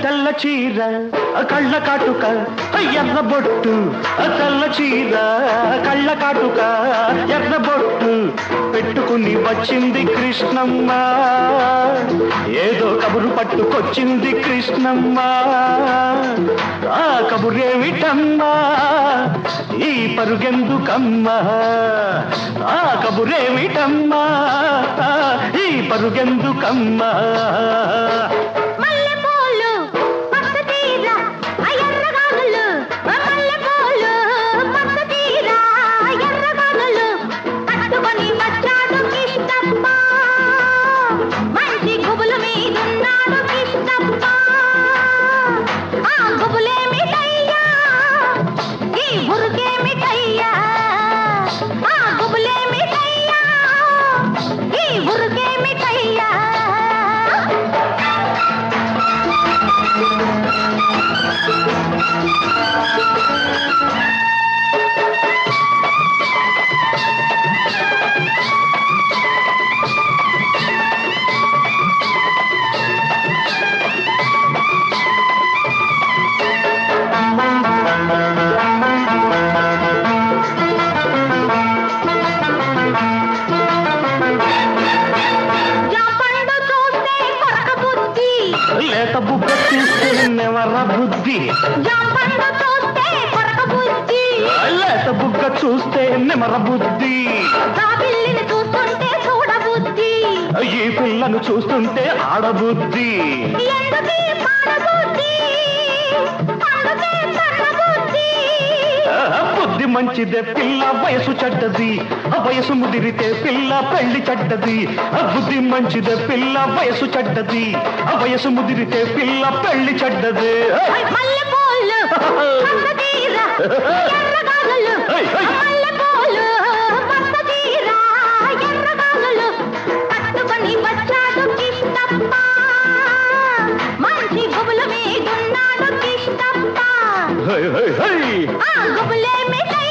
తెల్ల చీర కళ్ళ కాటుక ఎర్ర బొట్టు తెల్ల చీర కళ్ళ కాటుక ఎర్ర బొట్టు పెట్టుకుని వచ్చింది కృష్ణమ్మ ఏదో కబురు పట్టుకొచ్చింది కృష్ణమ్మ ఆ కబురేమిటమ్మా ఈ పరుగెందుకమ్మా ఆ కబురేమిటమ్మా ఈ పరుగెందుకమ్మా లేత బుగ్గ చూస్తే నెవర బుద్ధి లేత బుగ్గ చూస్తే నెమర బుద్ధి ఈ పిల్లను చూస్తుంటే ఆడబుద్ధి బుద్ధి మంచిదే పిల్ల వయసు చెడ్డది వయసు ముదిరితే పిల్ల పెళ్లి చెడ్డది బుద్ధి మంచిదే పిల్ల వయసు చెడ్డది వయసు ముదిరితే పిల్ల పెళ్లి చెడ్డది గుబులే మిఠాయి